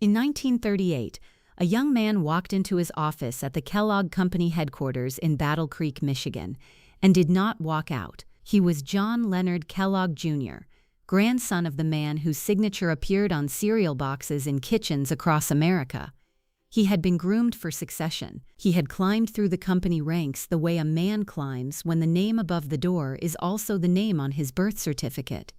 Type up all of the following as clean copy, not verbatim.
In 1938, a young man walked into his office at the Kellogg Company headquarters in Battle Creek, Michigan, and did not walk out. He was John Leonard Kellogg, Jr., grandson of the man whose signature appeared on cereal boxes in kitchens across America. He had been groomed for succession. He had climbed through the company ranks the way a man climbs when the name above the door is also the name on his birth certificate.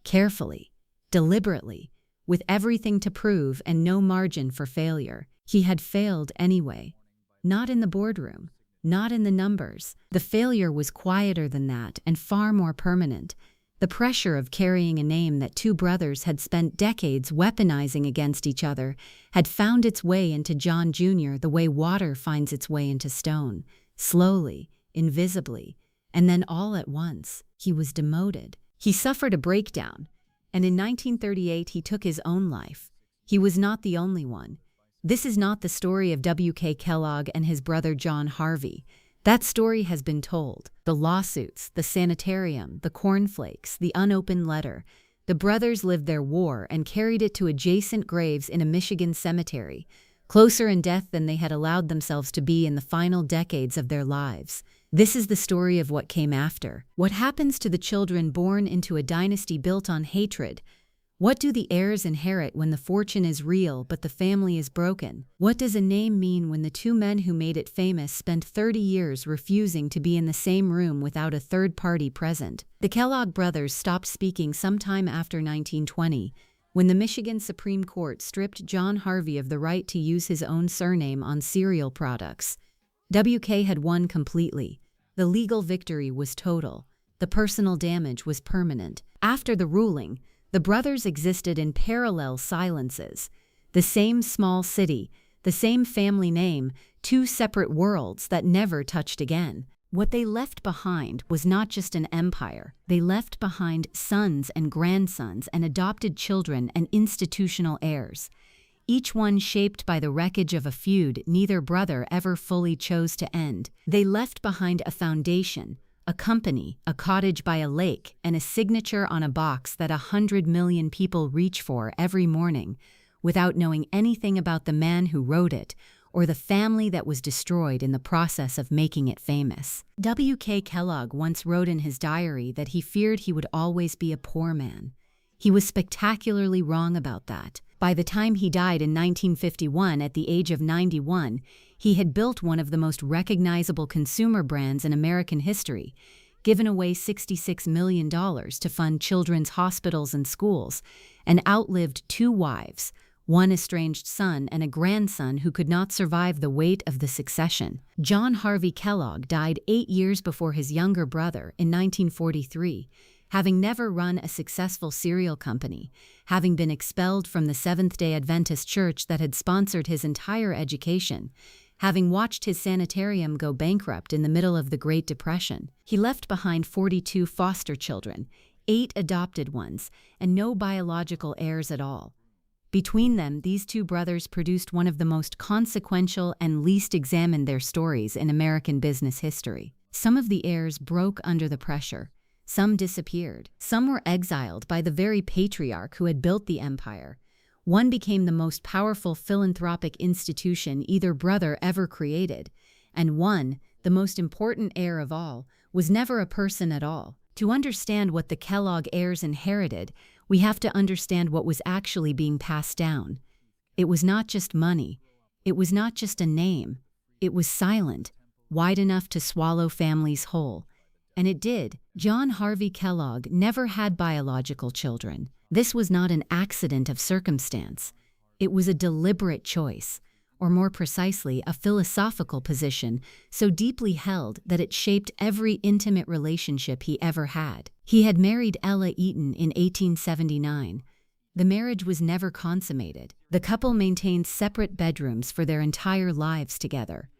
Carefully, deliberately, with everything to prove and no margin for failure. He had failed anyway. Not in the boardroom, not in the numbers. The failure was quieter than that and far more permanent. The pressure of carrying a name that two brothers had spent decades weaponizing against each other had found its way into John Jr. the way water finds its way into stone, slowly, invisibly, and then all at once, he was demoted. He suffered a breakdown, and in 1938 he took his own life. He was not the only one. This is not the story of W.K. Kellogg and his brother John Harvey. That story has been told. The lawsuits, the sanitarium, the cornflakes, the unopened letter. The brothers lived their war and carried it to adjacent graves in a Michigan cemetery, closer in death than they had allowed themselves to be in the final decades of their lives. This is the story of what came after. What happens to the children born into a dynasty built on hatred? What do the heirs inherit when the fortune is real but the family is broken? What does a name mean when the two men who made it famous spent 30 years refusing to be in the same room without a third party present? The Kellogg brothers stopped speaking sometime after 1920, when the Michigan Supreme Court stripped John Harvey of the right to use his own surname on cereal products. WK had won completely. The legal victory was total. The personal damage was permanent. After the ruling, the brothers existed in parallel silences. The same small city, the same family name, two separate worlds that never touched again. What they left behind was not just an empire. They left behind sons and grandsons and adopted children and institutional heirs, each one shaped by the wreckage of a feud neither brother ever fully chose to end. They left behind a foundation, a company, a cottage by a lake, and a signature on a box that 100 million people reach for every morning, without knowing anything about the man who wrote it, or the family that was destroyed in the process of making it famous. W.K. Kellogg once wrote in his diary that he feared he would always be a poor man. He was spectacularly wrong about that. By the time he died in 1951 at the age of 91, he had built one of the most recognizable consumer brands in American history, given away $66 million to fund children's hospitals and schools, and outlived two wives, one estranged son and a grandson who could not survive the weight of the succession. John Harvey Kellogg died 8 years before his younger brother in 1943, having never run a successful cereal company, having been expelled from the Seventh-day Adventist church that had sponsored his entire education, having watched his sanitarium go bankrupt in the middle of the Great Depression. He left behind 42 foster children, 8 adopted ones, and no biological heirs at all. Between them, these two brothers produced one of the most consequential and least examined their stories in American business history. Some of the heirs broke under the pressure. Some disappeared. Some were exiled by the very patriarch who had built the empire. One became the most powerful philanthropic institution either brother ever created, and one, the most important heir of all, was never a person at all. To understand what the Kellogg heirs inherited, we have to understand what was actually being passed down. It was not just money. It was not just a name. It was silent, wide enough to swallow families whole. And it did. John Harvey Kellogg never had biological children. This was not an accident of circumstance. It was a deliberate choice, or more precisely, a philosophical position so deeply held that it shaped every intimate relationship he ever had. He had married Ella Eaton in 1879. The marriage was never consummated. The couple maintained separate bedrooms for their entire lives together.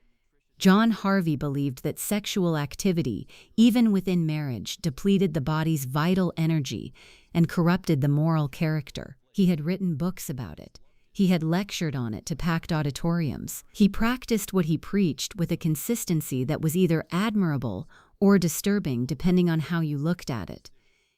John Harvey believed that sexual activity, even within marriage, depleted the body's vital energy and corrupted the moral character. He had written books about it. He had lectured on it to packed auditoriums. He practiced what he preached with a consistency that was either admirable or disturbing depending on how you looked at it.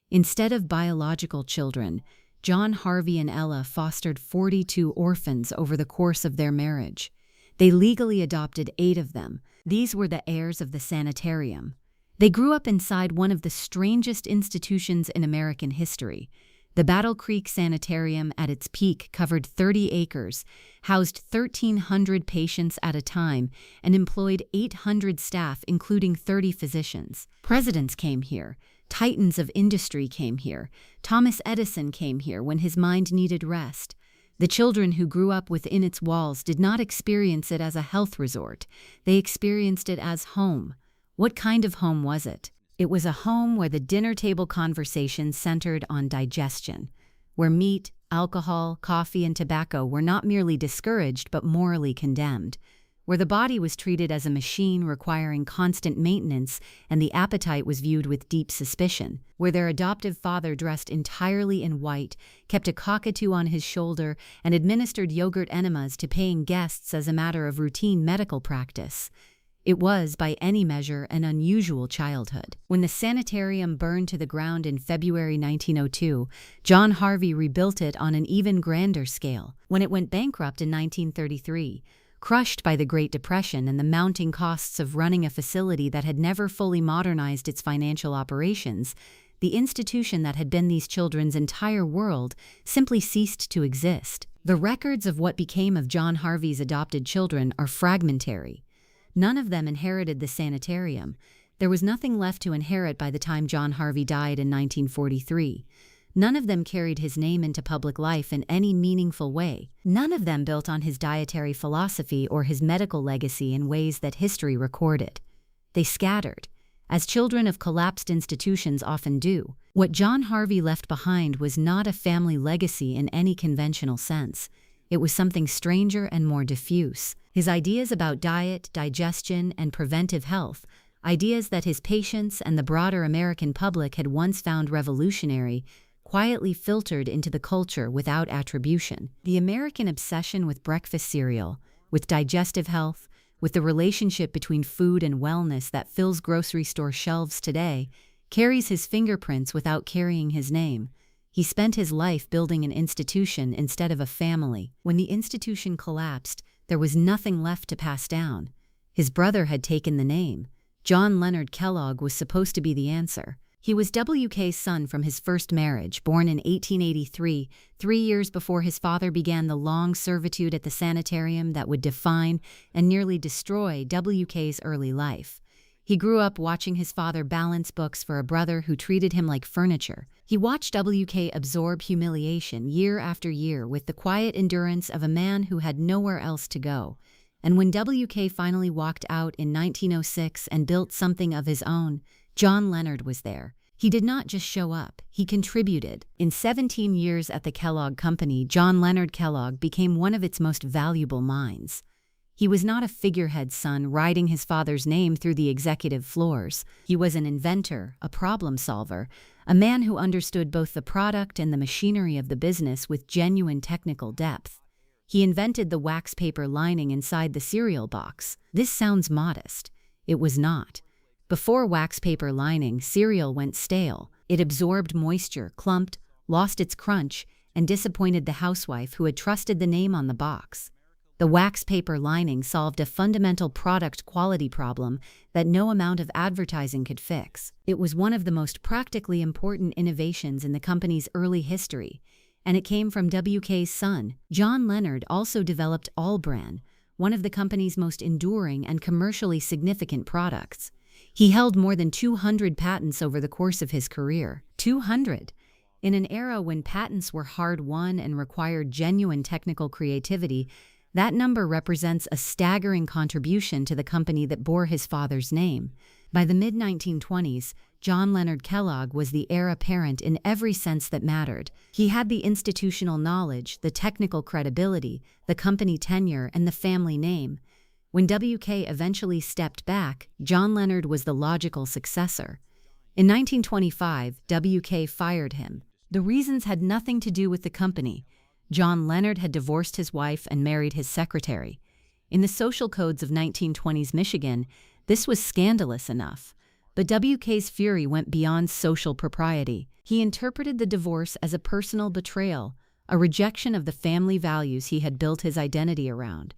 Instead of biological children, John Harvey and Ella fostered 42 orphans over the course of their marriage. They legally adopted 8 of them. These were the heirs of the sanitarium. They grew up inside one of the strangest institutions in American history. The Battle Creek Sanitarium at its peak covered 30 acres, housed 1,300 patients at a time, and employed 800 staff, including 30 physicians. Presidents came here. Titans of industry came here. Thomas Edison came here when his mind needed rest. The children who grew up within its walls did not experience it as a health resort. They experienced it as home. What kind of home was it? It was a home where the dinner table conversation centered on digestion, where meat, alcohol, coffee, and tobacco were not merely discouraged but morally condemned, where the body was treated as a machine requiring constant maintenance and the appetite was viewed with deep suspicion, where their adoptive father dressed entirely in white, kept a cockatoo on his shoulder, and administered yogurt enemas to paying guests as a matter of routine medical practice. It was, by any measure, an unusual childhood. When the sanitarium burned to the ground in February 1902, John Harvey rebuilt it on an even grander scale. When it went bankrupt in 1933, crushed by the Great Depression and the mounting costs of running a facility that had never fully modernized its financial operations, the institution that had been these children's entire world simply ceased to exist. The records of what became of John Harvey's adopted children are fragmentary. None of them inherited the sanitarium. There was nothing left to inherit by the time John Harvey died in 1943. None of them carried his name into public life in any meaningful way. None of them built on his dietary philosophy or his medical legacy in ways that history recorded. They scattered, as children of collapsed institutions often do. What John Harvey left behind was not a family legacy in any conventional sense. It was something stranger and more diffuse. His ideas about diet, digestion, and preventive health, ideas that his patients and the broader American public had once found revolutionary, quietly filtered into the culture without attribution. The American obsession with breakfast cereal, with digestive health, with the relationship between food and wellness that fills grocery store shelves today, carries his fingerprints without carrying his name. He spent his life building an institution instead of a family. When the institution collapsed, there was nothing left to pass down. His brother had taken the name. John Leonard Kellogg was supposed to be the answer. He was W.K.'s son from his first marriage, born in 1883, 3 years before his father began the long servitude at the sanitarium that would define and nearly destroy W.K.'s early life. He grew up watching his father balance books for a brother who treated him like furniture. He watched W.K. absorb humiliation year after year with the quiet endurance of a man who had nowhere else to go. And when W.K. finally walked out in 1906 and built something of his own, John Leonard was there. He did not just show up, he contributed. In 17 years at the Kellogg Company, John Leonard Kellogg became one of its most valuable minds. He was not a figurehead son riding his father's name through the executive floors. He was an inventor, a problem solver, a man who understood both the product and the machinery of the business with genuine technical depth. He invented the wax paper lining inside the cereal box. This sounds modest. It was not. Before wax paper lining, cereal went stale. It absorbed moisture, clumped, lost its crunch, and disappointed the housewife who had trusted the name on the box. The wax paper lining solved a fundamental product quality problem that no amount of advertising could fix. It was one of the most practically important innovations in the company's early history, and it came from W.K.'s son. John Leonard also developed All-Bran, one of the company's most enduring and commercially significant products. He held more than 200 patents over the course of his career. 200! In an era when patents were hard-won and required genuine technical creativity, that number represents a staggering contribution to the company that bore his father's name. By the mid-1920s, John Leonard Kellogg was the heir apparent in every sense that mattered. He had the institutional knowledge, the technical credibility, the company tenure, and the family name. When W.K. eventually stepped back, John Leonard was the logical successor. In 1925, W.K. fired him. The reasons had nothing to do with the company. John Leonard had divorced his wife and married his secretary. In the social codes of 1920s Michigan, this was scandalous enough. But WK's fury went beyond social propriety. He interpreted the divorce as a personal betrayal, a rejection of the family values he had built his identity around.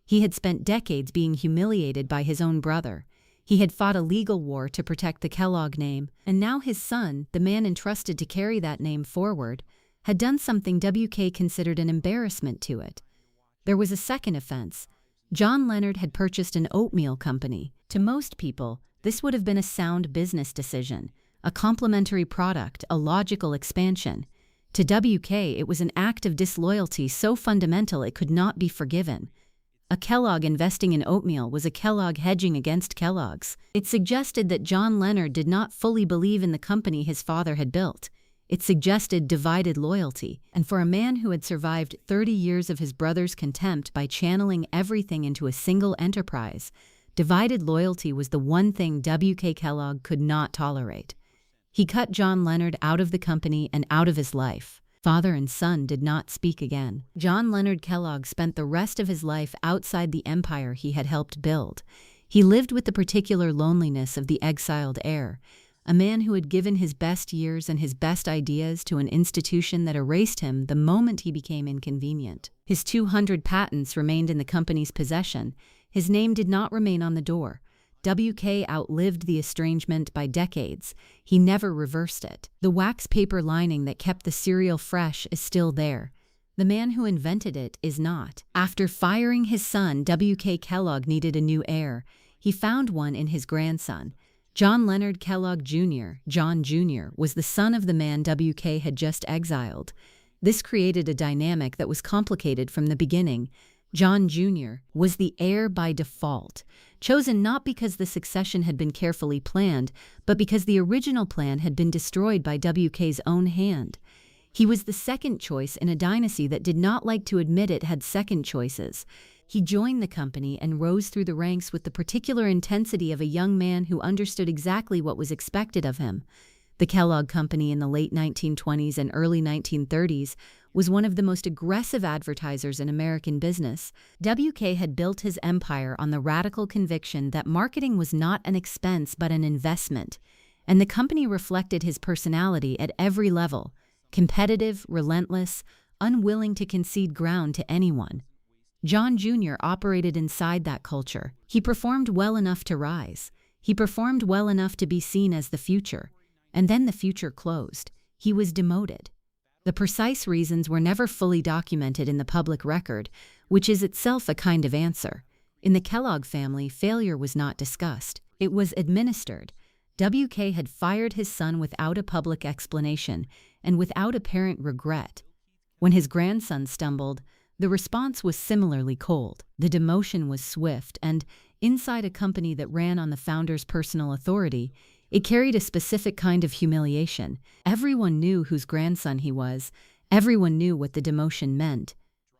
He had spent decades being humiliated by his own brother. He had fought a legal war to protect the Kellogg name, and now his son, the man entrusted to carry that name forward, had done something WK considered an embarrassment to it. There was a second offense. John Leonard had purchased an oatmeal company. To most people, this would have been a sound business decision, a complementary product, a logical expansion. To WK, it was an act of disloyalty so fundamental it could not be forgiven. A Kellogg investing in oatmeal was a Kellogg hedging against Kellogg's. It suggested that John Leonard did not fully believe in the company his father had built. It suggested divided loyalty, and for a man who had survived 30 years of his brother's contempt by channeling everything into a single enterprise, divided loyalty was the one thing W.K. Kellogg could not tolerate. He cut John Leonard out of the company and out of his life. Father and son did not speak again. John Leonard Kellogg spent the rest of his life outside the empire he had helped build. He lived with the particular loneliness of the exiled heir, a man who had given his best years and his best ideas to an institution that erased him the moment he became inconvenient. His 200 patents remained in the company's possession. His name did not remain on the door. WK outlived the estrangement by decades. He never reversed it. The wax paper lining that kept the cereal fresh is still there. The man who invented it is not. After firing his son, W.K. Kellogg needed a new heir. He found one in his grandson. John Leonard Kellogg Jr., John Jr., was the son of the man W.K. had just exiled. This created a dynamic that was complicated from the beginning. John Jr. was the heir by default, chosen not because the succession had been carefully planned, but because the original plan had been destroyed by WK's own hand. He was the second choice in a dynasty that did not like to admit it had second choices. He joined the company and rose through the ranks with the particular intensity of a young man who understood exactly what was expected of him. The Kellogg Company in the late 1920s and early 1930s was one of the most aggressive advertisers in American business. WK had built his empire on the radical conviction that marketing was not an expense but an investment, and the company reflected his personality at every level: competitive, relentless, unwilling to concede ground to anyone. John Jr. operated inside that culture. He performed well enough to rise. He performed well enough to be seen as the future. And then the future closed. He was demoted. The precise reasons were never fully documented in the public record, which is itself a kind of answer. In the Kellogg family, failure was not discussed. It was administered. WK had fired his son without a public explanation and without apparent regret. When his grandson stumbled, the response was similarly cold. The demotion was swift, and inside a company that ran on the founder's personal authority, it carried a specific kind of humiliation. Everyone knew whose grandson he was. Everyone knew what the demotion meant.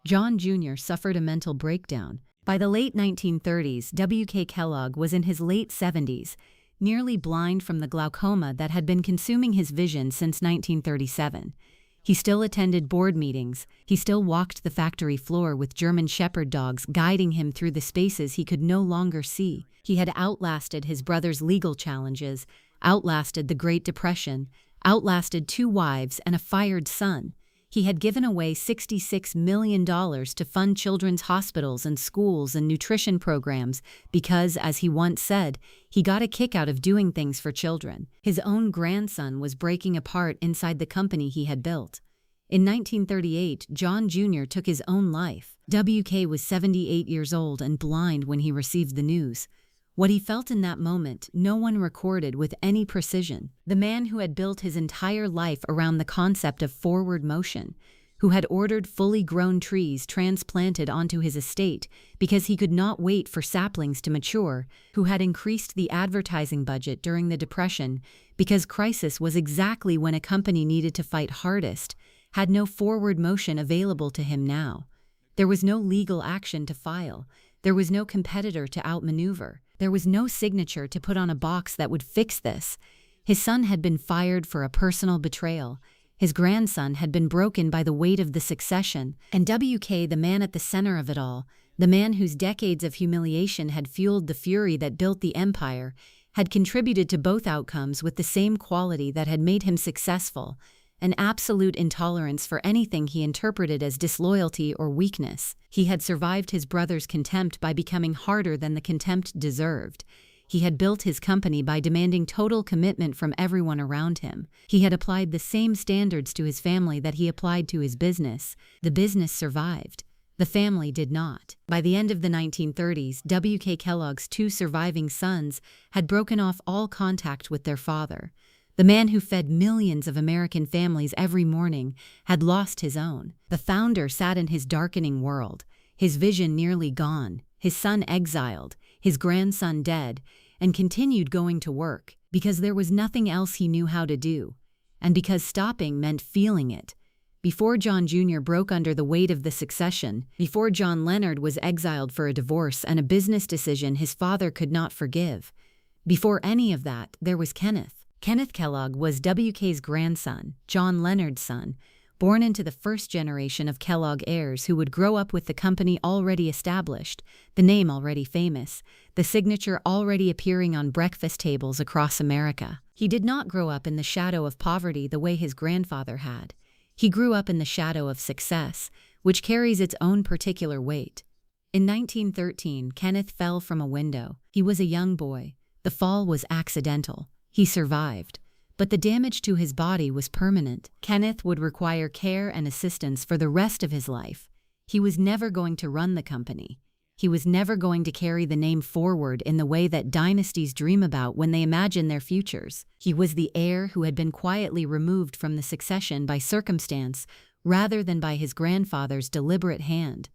John Jr. suffered a mental breakdown. By the late 1930s, W.K. Kellogg was in his late 70s, nearly blind from the glaucoma that had been consuming his vision since 1937. He still attended board meetings. He still walked the factory floor with German Shepherd dogs guiding him through the spaces he could no longer see. He had outlasted his brother's legal challenges, outlasted the Great Depression, outlasted 2 wives and a fired son. He had given away $66 million to fund children's hospitals and schools and nutrition programs because, as he once said, he got a kick out of doing things for children. His own grandson was breaking apart inside the company he had built. In 1938, John Jr. took his own life. WK was 78 years old and blind when he received the news. What he felt in that moment, no one recorded with any precision. The man who had built his entire life around the concept of forward motion, who had ordered fully grown trees transplanted onto his estate because he could not wait for saplings to mature, who had increased the advertising budget during the Depression because crisis was exactly when a company needed to fight hardest, had no forward motion available to him now. There was no legal action to file. There was no competitor to outmaneuver. There was no signature to put on a box that would fix this. His son had been fired for a personal betrayal. His grandson had been broken by the weight of the succession. And WK, the man at the center of it all, the man whose decades of humiliation had fueled the fury that built the empire, had contributed to both outcomes with the same quality that had made him successful: an absolute intolerance for anything he interpreted as disloyalty or weakness. He had survived his brother's contempt by becoming harder than the contempt deserved. He had built his company by demanding total commitment from everyone around him. He had applied the same standards to his family that he applied to his business. The business survived. The family did not. By the end of the 1930s, W.K. Kellogg's two surviving sons had broken off all contact with their father. The man who fed millions of American families every morning had lost his own. The founder sat in his darkening world, his vision nearly gone, his son exiled, his grandson dead, and continued going to work because there was nothing else he knew how to do, and because stopping meant feeling it. Before John Jr. broke under the weight of the succession, before John Leonard was exiled for a divorce and a business decision his father could not forgive, before any of that, there was Kenneth. Kenneth Kellogg was W.K.'s grandson, John Leonard's son, born into the first generation of Kellogg heirs who would grow up with the company already established, the name already famous, the signature already appearing on breakfast tables across America. He did not grow up in the shadow of poverty the way his grandfather had. He grew up in the shadow of success, which carries its own particular weight. In 1913, Kenneth fell from a window. He was a young boy. The fall was accidental. He survived, but the damage to his body was permanent. Kenneth would require care and assistance for the rest of his life. He was never going to run the company. He was never going to carry the name forward in the way that dynasties dream about when they imagine their futures. He was the heir who had been quietly removed from the succession by circumstance rather than by his grandfather's deliberate hand.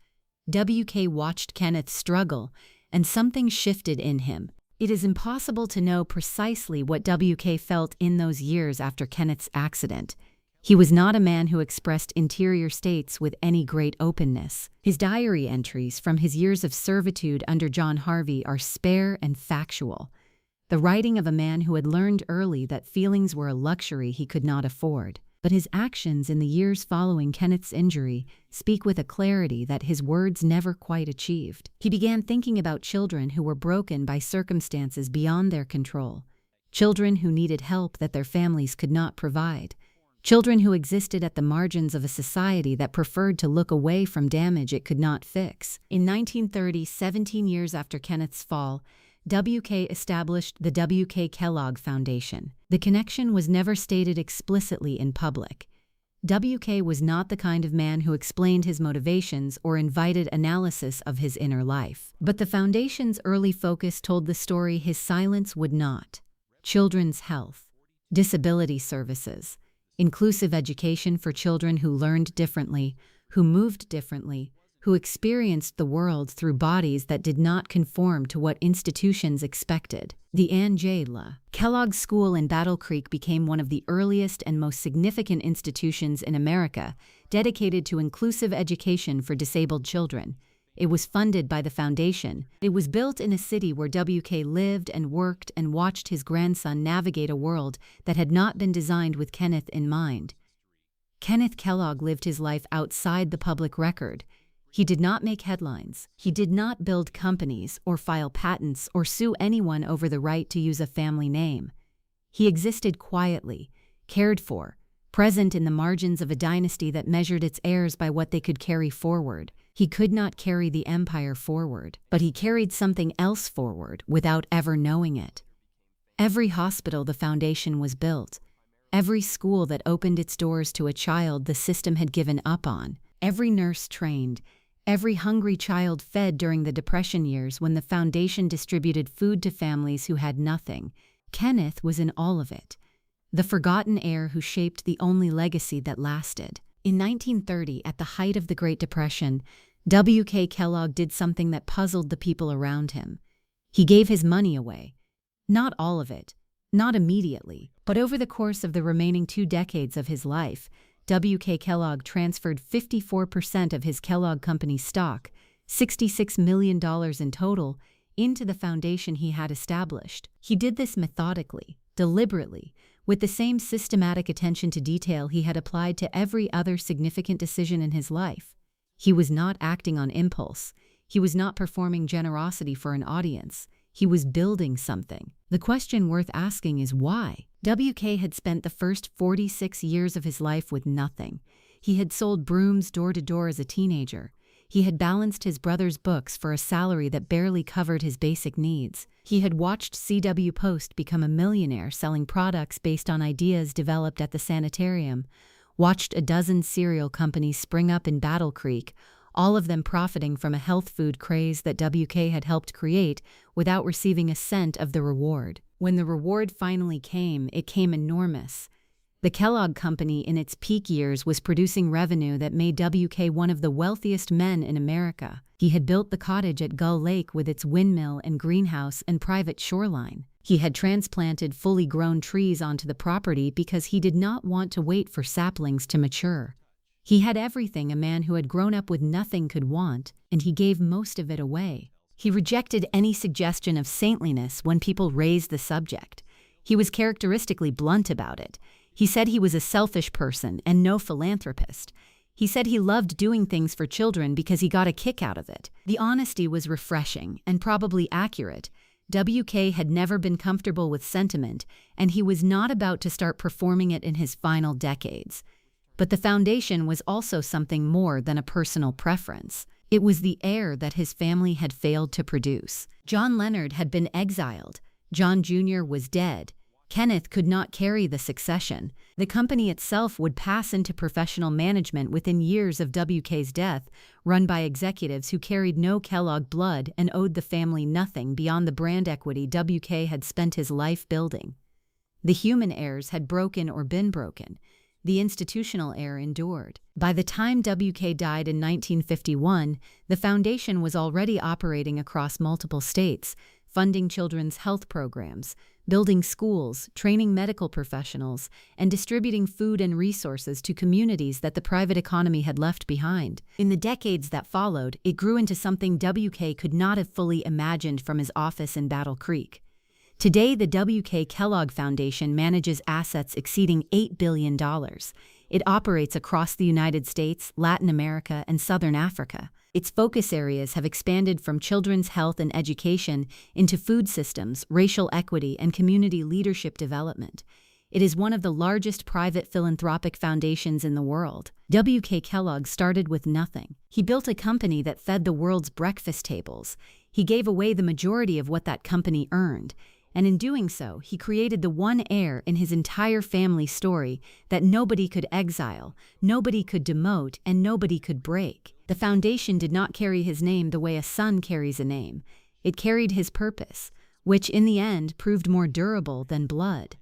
W.K. watched Kenneth struggle, and something shifted in him. It is impossible to know precisely what W.K. felt in those years after Kenneth's accident. He was not a man who expressed interior states with any great openness. His diary entries from his years of servitude under John Harvey are spare and factual, the writing of a man who had learned early that feelings were a luxury he could not afford. But his actions in the years following Kenneth's injury speak with a clarity that his words never quite achieved. He began thinking about children who were broken by circumstances beyond their control, children who needed help that their families could not provide, children who existed at the margins of a society that preferred to look away from damage it could not fix. In 1930, 17 years after Kenneth's fall, W.K. established the W.K. Kellogg Foundation. The connection was never stated explicitly in public. W.K. was not the kind of man who explained his motivations or invited analysis of his inner life. But the foundation's early focus told the story his silence would not: children's health, disability services, inclusive education for children who learned differently, who moved differently, who experienced the world through bodies that did not conform to what institutions expected. The Angela Kellogg School in Battle Creek became one of the earliest and most significant institutions in America dedicated to inclusive education for disabled children. It was funded by the foundation. It was built in a city where W.K. lived and worked and watched his grandson navigate a world that had not been designed with Kenneth in mind. Kenneth Kellogg lived his life outside the public record. He did not make headlines. He did not build companies or file patents or sue anyone over the right to use a family name. He existed quietly, cared for, present in the margins of a dynasty that measured its heirs by what they could carry forward. He could not carry the empire forward, but he carried something else forward without ever knowing it. Every hospital the foundation was built, every school that opened its doors to a child the system had given up on, every nurse trained, every hungry child fed during the Depression years when the foundation distributed food to families who had nothing. Kenneth was in all of it, the forgotten heir who shaped the only legacy that lasted. In 1930, at the height of the Great Depression, W.K. Kellogg did something that puzzled the people around him. He gave his money away. Not all of it, not immediately, but over the course of the remaining 2 decades of his life, W.K. Kellogg transferred 54% of his Kellogg Company stock, $66 million in total, into the foundation he had established. He did this methodically, deliberately, with the same systematic attention to detail he had applied to every other significant decision in his life. He was not acting on impulse. He was not performing generosity for an audience. He was building something. The question worth asking is why? WK had spent the first 46 years of his life with nothing. He had sold brooms door to door as a teenager. He had balanced his brother's books for a salary that barely covered his basic needs. He had watched C.W. Post become a millionaire selling products based on ideas developed at the sanitarium, watched a dozen cereal companies spring up in Battle Creek, all of them profiting from a health food craze that WK had helped create without receiving a cent of the reward. When the reward finally came, it came enormous. The Kellogg Company in its peak years was producing revenue that made WK one of the wealthiest men in America. He had built the cottage at Gull Lake with its windmill and greenhouse and private shoreline. He had transplanted fully grown trees onto the property because he did not want to wait for saplings to mature. He had everything a man who had grown up with nothing could want, and he gave most of it away. He rejected any suggestion of saintliness when people raised the subject. He was characteristically blunt about it. He said he was a selfish person and no philanthropist. He said he loved doing things for children because he got a kick out of it. The honesty was refreshing and probably accurate. WK had never been comfortable with sentiment, and he was not about to start performing it in his final decades. But the foundation was also something more than a personal preference. It was the heir that his family had failed to produce. John Leonard had been exiled. John Jr. was dead. Kenneth could not carry the succession. The company itself would pass into professional management within years of WK's death, run by executives who carried no Kellogg blood and owed the family nothing beyond the brand equity WK had spent his life building. The human heirs had broken or been broken. The institutional heir endured. By the time WK died in 1951, the foundation was already operating across multiple states, funding children's health programs, building schools, training medical professionals, and distributing food and resources to communities that the private economy had left behind. In the decades that followed, it grew into something WK could not have fully imagined from his office in Battle Creek. Today, the WK Kellogg Foundation manages assets exceeding $8 billion. It operates across the United States, Latin America, and Southern Africa. Its focus areas have expanded from children's health and education into food systems, racial equity, and community leadership development. It is one of the largest private philanthropic foundations in the world. WK Kellogg started with nothing. He built a company that fed the world's breakfast tables. He gave away the majority of what that company earned. And in doing so, he created the one heir in his entire family story that nobody could exile, nobody could demote, and nobody could break. The foundation did not carry his name the way a son carries a name. It carried his purpose, which in the end proved more durable than blood.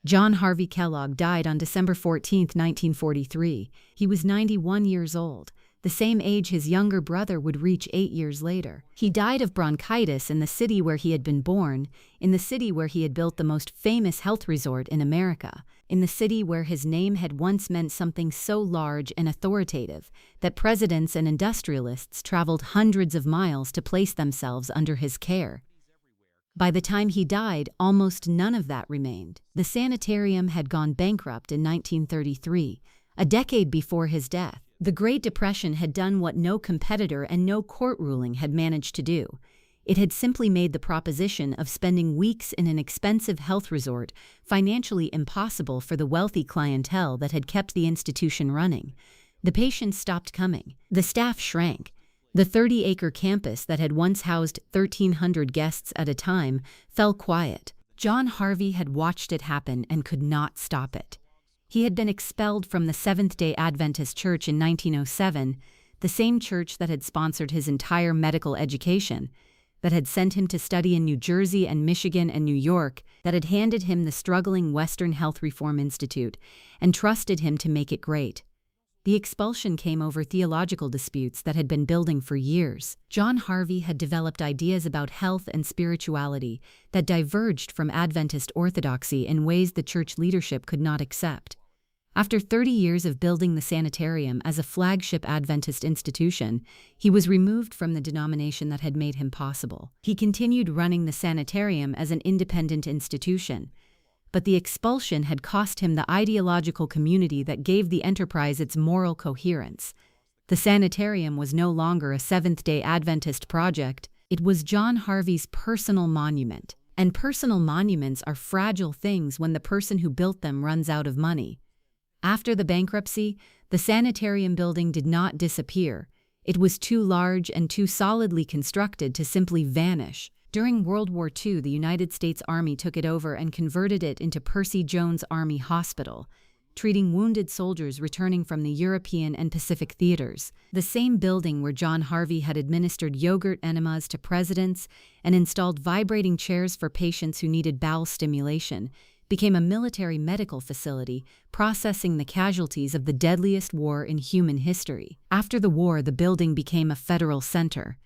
John Harvey Kellogg died on December 14, 1943. He was 91 years old, the same age his younger brother would reach 8 years later. He died of bronchitis in the city where he had been born, in the city where he had built the most famous health resort in America, in the city where his name had once meant something so large and authoritative that presidents and industrialists traveled hundreds of miles to place themselves under his care. By the time he died, almost none of that remained. The sanitarium had gone bankrupt in 1933, a decade before his death. The Great Depression had done what no competitor and no court ruling had managed to do. It had simply made the proposition of spending weeks in an expensive health resort financially impossible for the wealthy clientele that had kept the institution running. The patients stopped coming. The staff shrank. The 30-acre campus that had once housed 1,300 guests at a time fell quiet. John Harvey had watched it happen and could not stop it. He had been expelled from the Seventh-day Adventist Church in 1907, the same church that had sponsored his entire medical education, that had sent him to study in New Jersey and Michigan and New York, that had handed him the struggling Western Health Reform Institute, and trusted him to make it great. The expulsion came over theological disputes that had been building for years. John Harvey had developed ideas about health and spirituality that diverged from Adventist orthodoxy in ways the church leadership could not accept. After 30 years of building the sanitarium as a flagship Adventist institution, he was removed from the denomination that had made him possible. He continued running the sanitarium as an independent institution, but the expulsion had cost him the ideological community that gave the enterprise its moral coherence. The sanitarium was no longer a Seventh-day Adventist project. It was John Harvey's personal monument. And personal monuments are fragile things when the person who built them runs out of money. After the bankruptcy, the sanitarium building did not disappear. It was too large and too solidly constructed to simply vanish. During World War II, the United States Army took it over and converted it into Percy Jones Army Hospital, treating wounded soldiers returning from the European and Pacific theaters. The same building where John Harvey had administered yogurt enemas to presidents and installed vibrating chairs for patients who needed bowel stimulation became a military medical facility processing the casualties of the deadliest war in human history. After the war, the building became a federal center.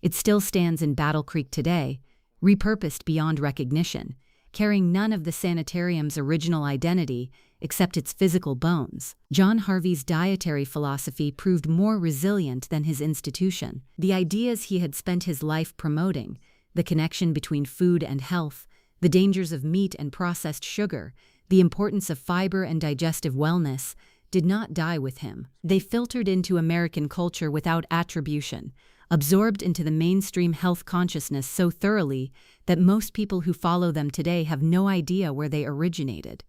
It still stands in Battle Creek today, repurposed beyond recognition, carrying none of the sanitarium's original identity except its physical bones. John Harvey's dietary philosophy proved more resilient than his institution. The ideas he had spent his life promoting, the connection between food and health, the dangers of meat and processed sugar, the importance of fiber and digestive wellness, did not die with him. They filtered into American culture without attribution, absorbed into the mainstream health consciousness so thoroughly that most people who follow them today have no idea where they originated.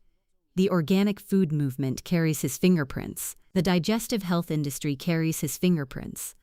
The organic food movement carries his fingerprints. The digestive health industry carries his fingerprints.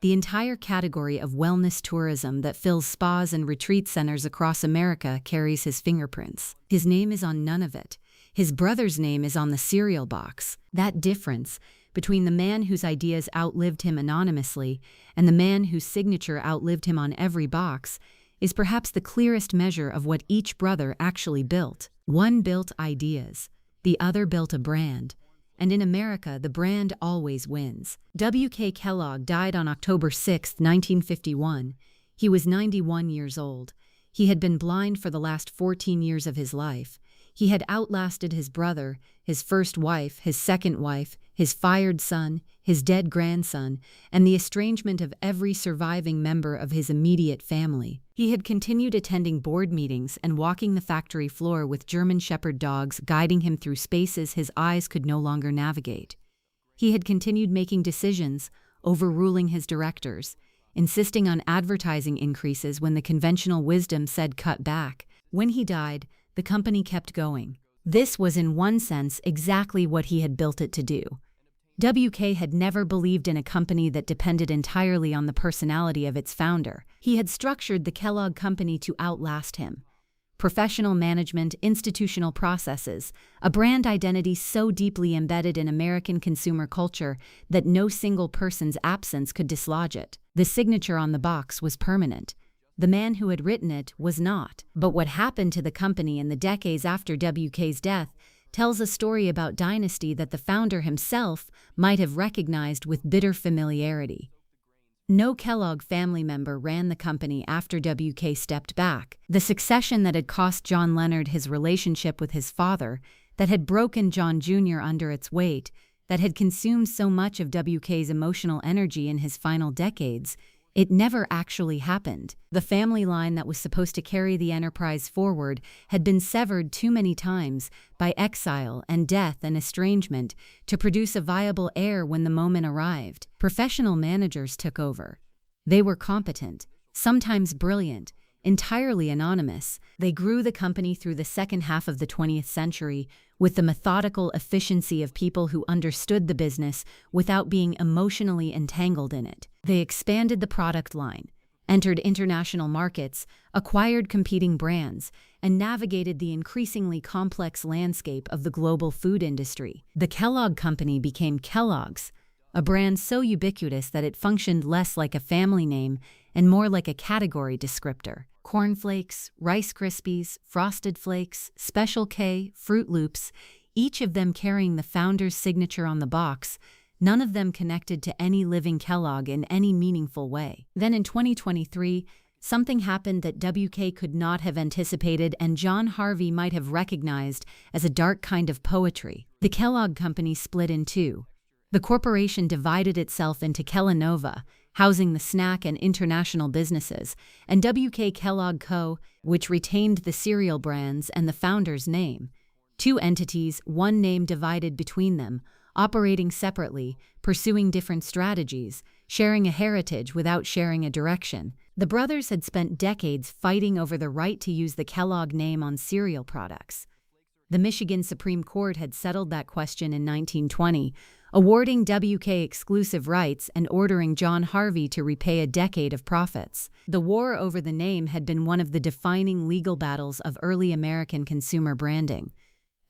The entire category of wellness tourism that fills spas and retreat centers across America carries his fingerprints. His name is on none of it. His brother's name is on the cereal box. That difference between the man whose ideas outlived him anonymously and the man whose signature outlived him on every box is perhaps the clearest measure of what each brother actually built. One built ideas, the other built a brand. And in America, the brand always wins. W.K. Kellogg died on October 6, 1951. He was 91 years old. He had been blind for the last 14 years of his life. He had outlasted his brother, his first wife, his second wife, his fired son, his dead grandson, and the estrangement of every surviving member of his immediate family. He had continued attending board meetings and walking the factory floor with German Shepherd dogs guiding him through spaces his eyes could no longer navigate. He had continued making decisions, overruling his directors, insisting on advertising increases when the conventional wisdom said cut back. When he died, the company kept going. This was in one sense exactly what he had built it to do. WK had never believed in a company that depended entirely on the personality of its founder. He had structured the Kellogg Company to outlast him. Professional management, institutional processes, a brand identity so deeply embedded in American consumer culture that no single person's absence could dislodge it. The signature on the box was permanent. The man who had written it was not. But what happened to the company in the decades after WK's death tells a story about dynasty that the founder himself might have recognized with bitter familiarity. No Kellogg family member ran the company after WK stepped back. The succession that had cost John Leonard his relationship with his father, that had broken John Jr. under its weight, that had consumed so much of WK's emotional energy in his final decades, it never actually happened. The family line that was supposed to carry the enterprise forward had been severed too many times by exile and death and estrangement to produce a viable heir when the moment arrived. Professional managers took over. They were competent, sometimes brilliant, entirely anonymous. They grew the company through the second half of the 20th century with the methodical efficiency of people who understood the business without being emotionally entangled in it. They expanded the product line, entered international markets, acquired competing brands, and navigated the increasingly complex landscape of the global food industry. The Kellogg Company became Kellogg's, a brand so ubiquitous that it functioned less like a family name and more like a category descriptor. Cornflakes, Rice Krispies, Frosted Flakes, Special K, Fruit Loops, each of them carrying the founder's signature on the box, none of them connected to any living Kellogg in any meaningful way. Then in 2023, something happened that WK could not have anticipated and John Harvey might have recognized as a dark kind of poetry. The Kellogg Company split in two. The corporation divided itself into Kellanova, housing the snack and international businesses, and WK Kellogg Co., which retained the cereal brands and the founder's name. Two entities, one name divided between them, operating separately, pursuing different strategies, sharing a heritage without sharing a direction. The brothers had spent decades fighting over the right to use the Kellogg name on cereal products. The Michigan Supreme Court had settled that question in 1920, awarding WK exclusive rights and ordering John Harvey to repay a decade of profits. The war over the name had been one of the defining legal battles of early American consumer branding.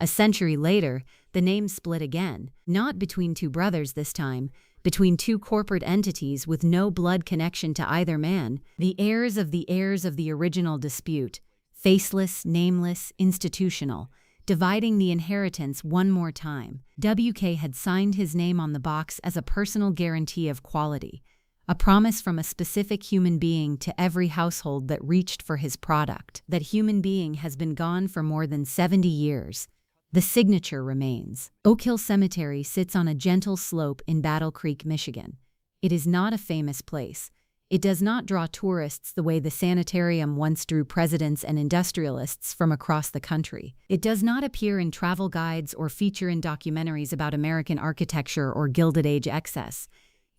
A century later, the name split again, not between two brothers this time, between two corporate entities with no blood connection to either man, the heirs of the original dispute, faceless, nameless, institutional, dividing the inheritance one more time. WK had signed his name on the box as a personal guarantee of quality, a promise from a specific human being to every household that reached for his product. That human being has been gone for more than 70 years. The signature remains. Oak Hill Cemetery sits on a gentle slope in Battle Creek, Michigan. It is not a famous place. It does not draw tourists the way the sanitarium once drew presidents and industrialists from across the country. It does not appear in travel guides or feature in documentaries about American architecture or Gilded Age excess.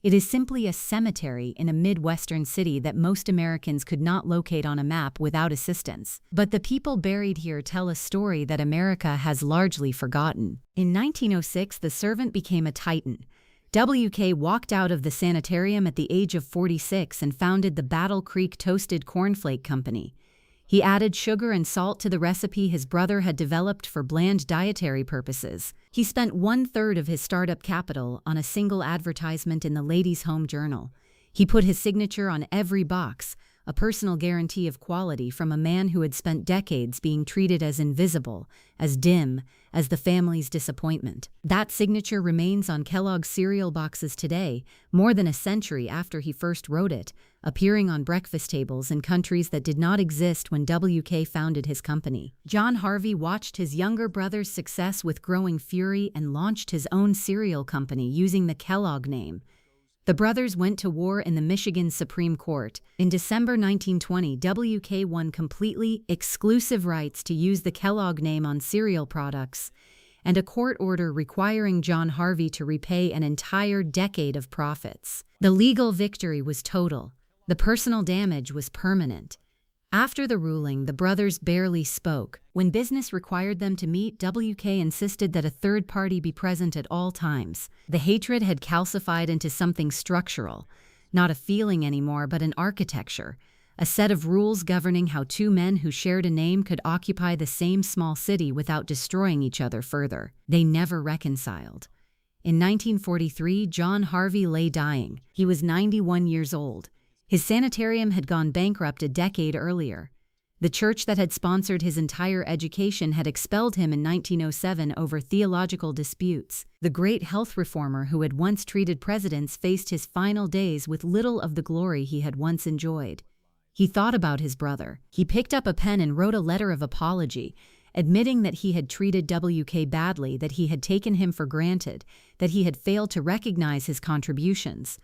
It is simply a cemetery in a Midwestern city that most Americans could not locate on a map without assistance. But the people buried here tell a story that America has largely forgotten. In 1906, the servant became a titan. WK walked out of the sanitarium at the age of 46 and founded the Battle Creek Toasted Cornflake Company. He added sugar and salt to the recipe his brother had developed for bland dietary purposes. He spent 1/3 of his startup capital on a single advertisement in the Ladies' Home Journal. He put his signature on every box, a personal guarantee of quality from a man who had spent decades being treated as invisible, as dim, as the family's disappointment. That signature remains on Kellogg's cereal boxes today, more than a century after he first wrote it, appearing on breakfast tables in countries that did not exist when WK founded his company. John Harvey watched his younger brother's success with growing fury and launched his own cereal company using the Kellogg name. The brothers went to war in the Michigan Supreme Court. In December 1920, WK won completely exclusive rights to use the Kellogg name on cereal products, and a court order requiring John Harvey to repay an entire decade of profits. The legal victory was total. The personal damage was permanent. After the ruling, the brothers barely spoke. When business required them to meet, WK insisted that a third party be present at all times. The hatred had calcified into something structural, not a feeling anymore, but an architecture, a set of rules governing how two men who shared a name could occupy the same small city without destroying each other further. They never reconciled. In 1943, John Harvey lay dying. He was 91 years old. His sanitarium had gone bankrupt a decade earlier. The church that had sponsored his entire education had expelled him in 1907 over theological disputes. The great health reformer who had once treated presidents faced his final days with little of the glory he had once enjoyed. He thought about his brother. He picked up a pen and wrote a letter of apology, admitting that he had treated WK badly, that he had taken him for granted, that he had failed to recognize his contributions.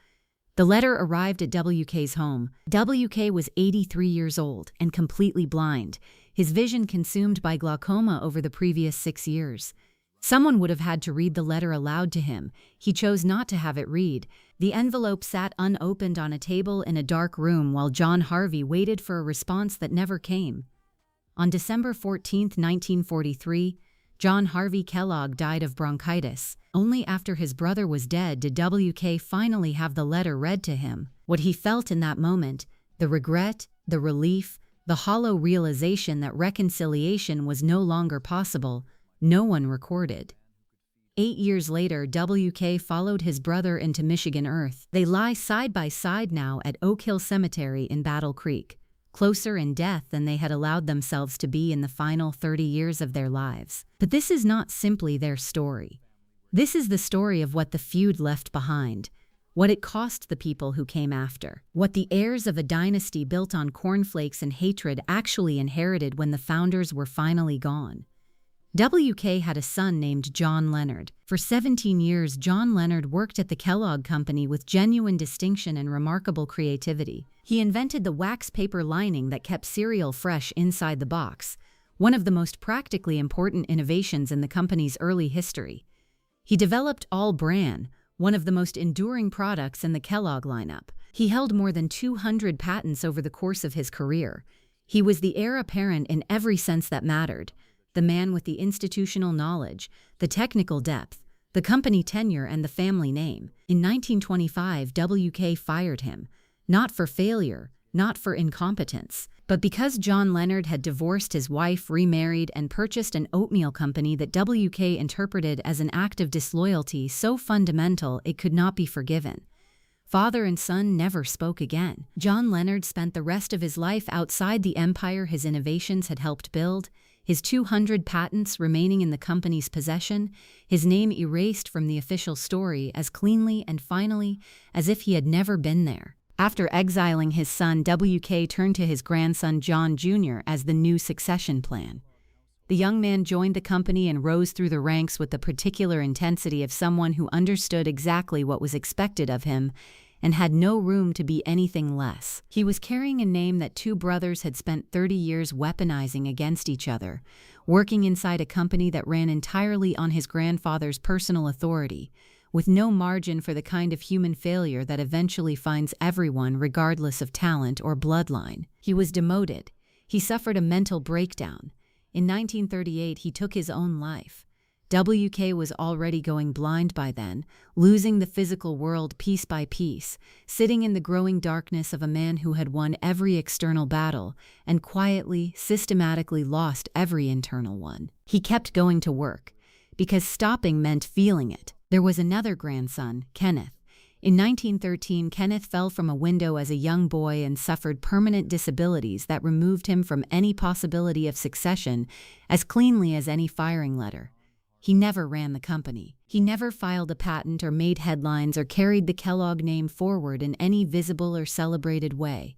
The letter arrived at WK's home. WK was 83 years old and completely blind, his vision consumed by glaucoma over the previous 6 years. Someone would have had to read the letter aloud to him. He chose not to have it read. The envelope sat unopened on a table in a dark room while John Harvey waited for a response that never came. On December 14, 1943, John Harvey Kellogg died of bronchitis. Only after his brother was dead did WK finally have the letter read to him. What he felt in that moment, the regret, the relief, the hollow realization that reconciliation was no longer possible, no one recorded. 8 years later, WK followed his brother into Michigan earth. They lie side by side now at Oak Hill Cemetery in Battle Creek, closer in death than they had allowed themselves to be in the final 30 years of their lives. But this is not simply their story. This is the story of what the feud left behind, what it cost the people who came after, what the heirs of a dynasty built on cornflakes and hatred actually inherited when the founders were finally gone. WK had a son named John Leonard. For 17 years, John Leonard worked at the Kellogg Company with genuine distinction and remarkable creativity. He invented the wax paper lining that kept cereal fresh inside the box, one of the most practically important innovations in the company's early history. He developed All Bran, one of the most enduring products in the Kellogg lineup. He held more than 200 patents over the course of his career. He was the heir apparent in every sense that mattered, the man with the institutional knowledge, the technical depth, the company tenure, and the family name. In 1925, WK fired him, not for failure, not for incompetence, but because John Leonard had divorced his wife, remarried, and purchased an oatmeal company that WK interpreted as an act of disloyalty so fundamental it could not be forgiven. Father and son never spoke again. John Leonard spent the rest of his life outside the empire his innovations had helped build, his 200 patents remaining in the company's possession, his name erased from the official story as cleanly and finally as if he had never been there. After exiling his son, WK turned to his grandson John Jr. as the new succession plan. The young man joined the company and rose through the ranks with the particular intensity of someone who understood exactly what was expected of him and had no room to be anything less. He was carrying a name that two brothers had spent 30 years weaponizing against each other, working inside a company that ran entirely on his grandfather's personal authority, with no margin for the kind of human failure that eventually finds everyone regardless of talent or bloodline. He was demoted. He suffered a mental breakdown. In 1938, he took his own life. WK was already going blind by then, losing the physical world piece by piece, sitting in the growing darkness of a man who had won every external battle and quietly, systematically lost every internal one. He kept going to work, because stopping meant feeling it. There was another grandson, Kenneth. In 1913, Kenneth fell from a window as a young boy and suffered permanent disabilities that removed him from any possibility of succession as cleanly as any firing letter. He never ran the company. He never filed a patent or made headlines or carried the Kellogg name forward in any visible or celebrated way.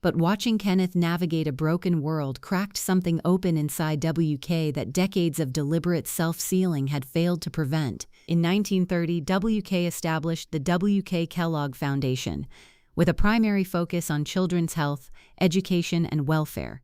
But watching Kenneth navigate a broken world cracked something open inside WK that decades of deliberate self-sealing had failed to prevent. In 1930, WK established the WK Kellogg Foundation, with a primary focus on children's health, education, and welfare.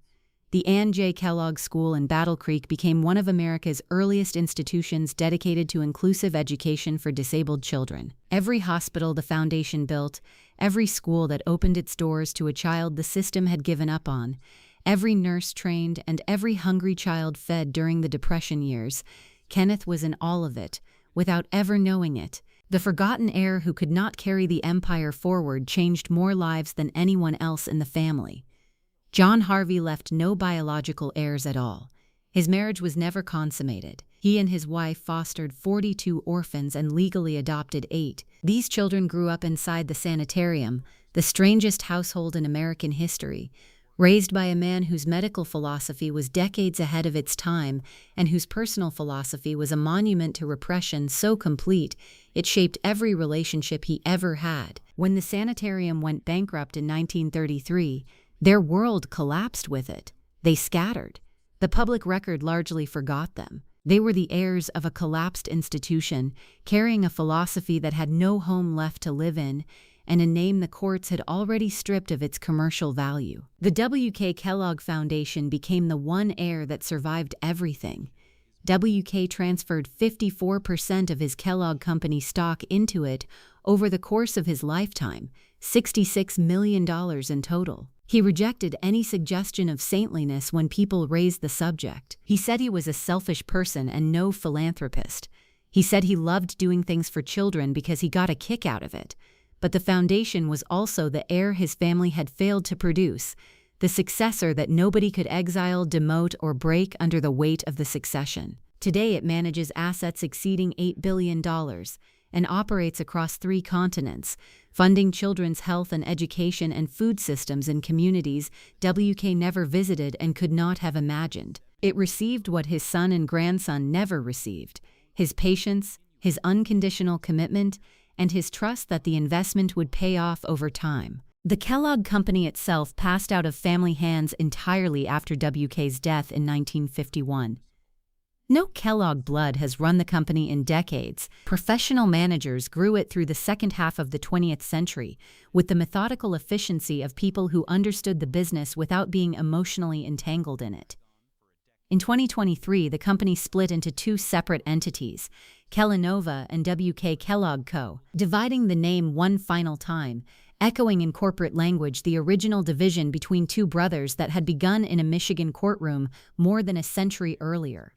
The Ann J. Kellogg School in Battle Creek became one of America's earliest institutions dedicated to inclusive education for disabled children. Every hospital the foundation built, every school that opened its doors to a child the system had given up on, every nurse trained, and every hungry child fed during the Depression years, Kenneth was in all of it, without ever knowing it. The forgotten heir who could not carry the empire forward changed more lives than anyone else in the family. John Harvey left no biological heirs at all. His marriage was never consummated. He and his wife fostered 42 orphans and legally adopted 8. These children grew up inside the sanitarium, the strangest household in American history, raised by a man whose medical philosophy was decades ahead of its time and whose personal philosophy was a monument to repression so complete it shaped every relationship he ever had. When the sanitarium went bankrupt in 1933, their world collapsed with it. They scattered. The public record largely forgot them. They were the heirs of a collapsed institution, carrying a philosophy that had no home left to live in, and a name the courts had already stripped of its commercial value. The WK Kellogg Foundation became the one heir that survived everything. WK transferred 54% of his Kellogg Company stock into it over the course of his lifetime, $66 million in total. He rejected any suggestion of saintliness when people raised the subject. He said he was a selfish person and no philanthropist. He said he loved doing things for children because he got a kick out of it. But the foundation was also the heir his family had failed to produce, the successor that nobody could exile, demote, or break under the weight of the succession. Today it manages assets exceeding $8 billion and operates across 3 continents, funding children's health and education and food systems in communities WK never visited and could not have imagined. It received what his son and grandson never received: his patience, his unconditional commitment, and his trust that the investment would pay off over time. The Kellogg Company itself passed out of family hands entirely after WK's death in 1951. No Kellogg blood has run the company in decades. Professional managers grew it through the second half of the 20th century, with the methodical efficiency of people who understood the business without being emotionally entangled in it. In 2023, the company split into 2 separate entities, Kellanova and WK Kellogg Co. Dividing the name one final time, echoing in corporate language the original division between two brothers that had begun in a Michigan courtroom more than a century earlier.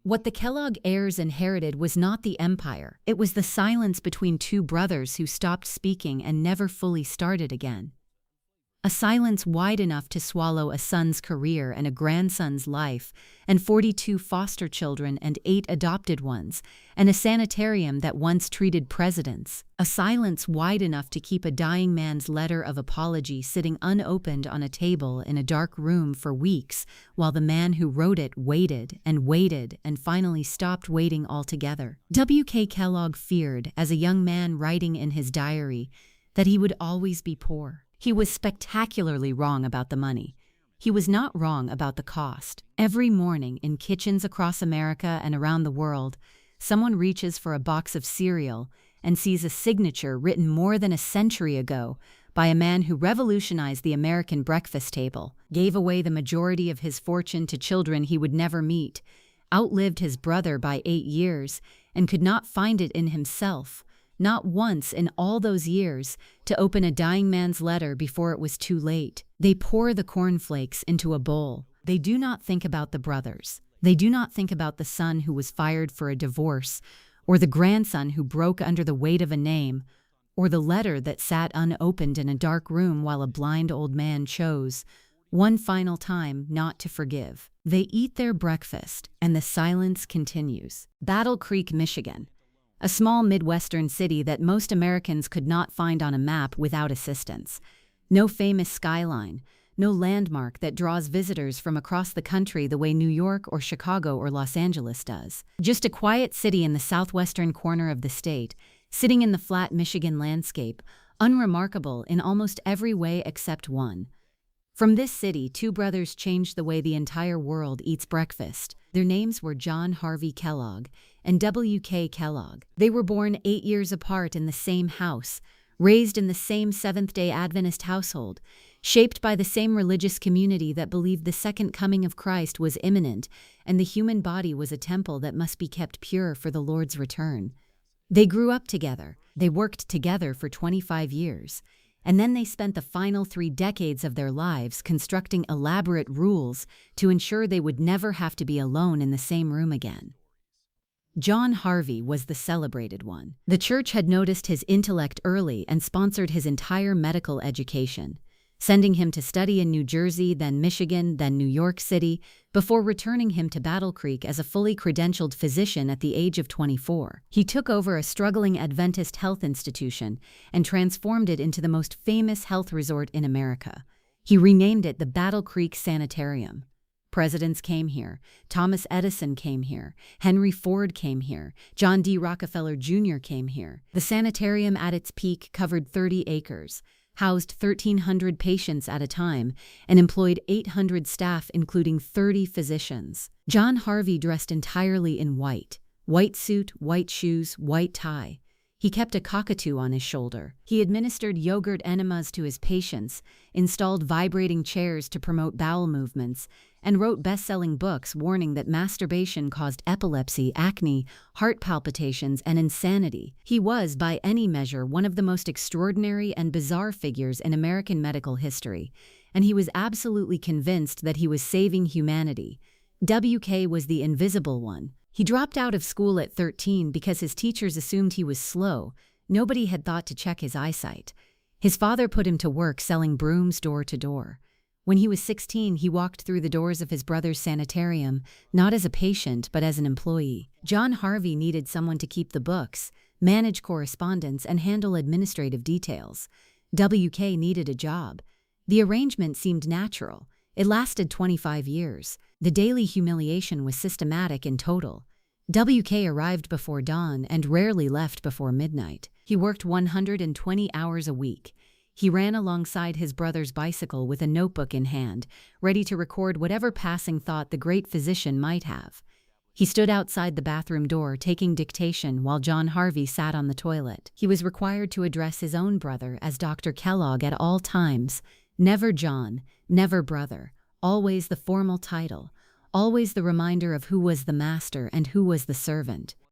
What the Kellogg heirs inherited was not the empire, it was the silence between two brothers who stopped speaking and never fully started again. A silence wide enough to swallow a son's career and a grandson's life, and 42 foster children and 8 adopted ones, and a sanitarium that once treated presidents. A silence wide enough to keep a dying man's letter of apology sitting unopened on a table in a dark room for weeks, while the man who wrote it waited and finally stopped waiting altogether. W.K. Kellogg feared, as a young man writing in his diary, that he would always be poor. He was spectacularly wrong about the money. He was not wrong about the cost. Every morning in kitchens across America and around the world, someone reaches for a box of cereal and sees a signature written more than a century ago by a man who revolutionized the American breakfast table, gave away the majority of his fortune to children he would never meet, outlived his brother by 8 years, and could not find it in himself, not once in all those years, to open a dying man's letter before it was too late. They pour the cornflakes into a bowl. They do not think about the brothers. They do not think about the son who was fired for a divorce, or the grandson who broke under the weight of a name, or the letter that sat unopened in a dark room while a blind old man chose, one final time, not to forgive. They eat their breakfast, and the silence continues. Battle Creek, Michigan. A small Midwestern city that most Americans could not find on a map without assistance. No famous skyline, no landmark that draws visitors from across the country the way New York or Chicago or Los Angeles does. Just a quiet city in the southwestern corner of the state, sitting in the flat Michigan landscape, unremarkable in almost every way except one. From this city, two brothers changed the way the entire world eats breakfast. Their names were John Harvey Kellogg and W.K. Kellogg. They were born 8 years apart in the same house, raised in the same Seventh-day Adventist household, shaped by the same religious community that believed the second coming of Christ was imminent and the human body was a temple that must be kept pure for the Lord's return. They grew up together. They worked together for 25 years. And then they spent the final 3 decades of their lives constructing elaborate rules to ensure they would never have to be alone in the same room again. John Harvey was the celebrated one. The church had noticed his intellect early and sponsored his entire medical education, sending him to study in New Jersey, then Michigan, then New York City, before returning him to Battle Creek as a fully credentialed physician at the age of 24. He took over a struggling Adventist health institution and transformed it into the most famous health resort in America. He renamed it the Battle Creek Sanitarium. Presidents came here. Thomas Edison came here. Henry Ford came here. John D. Rockefeller Jr. came here. The sanitarium at its peak covered 30 acres, housed 1,300 patients at a time, and employed 800 staff including 30 physicians. John Harvey dressed entirely in white. White suit, white shoes, white tie. He kept a cockatoo on his shoulder. He administered yogurt enemas to his patients, installed vibrating chairs to promote bowel movements, and wrote best-selling books warning that masturbation caused epilepsy, acne, heart palpitations, and insanity. He was, by any measure, one of the most extraordinary and bizarre figures in American medical history, and he was absolutely convinced that he was saving humanity. WK was the invisible one. He dropped out of school at 13 because his teachers assumed he was slow. Nobody had thought to check his eyesight. His father put him to work selling brooms door to door. When he was 16, he walked through the doors of his brother's sanitarium, not as a patient, but as an employee. John Harvey needed someone to keep the books, manage correspondence, and handle administrative details. WK needed a job. The arrangement seemed natural. It lasted 25 years. The daily humiliation was systematic and total. WK arrived before dawn and rarely left before midnight. He worked 120 hours a week. He ran alongside his brother's bicycle with a notebook in hand, ready to record whatever passing thought the great physician might have. He stood outside the bathroom door taking dictation while John Harvey sat on the toilet. He was required to address his own brother as Dr. Kellogg at all times. Never John, never brother, always the formal title, always the reminder of who was the master and who was the servant.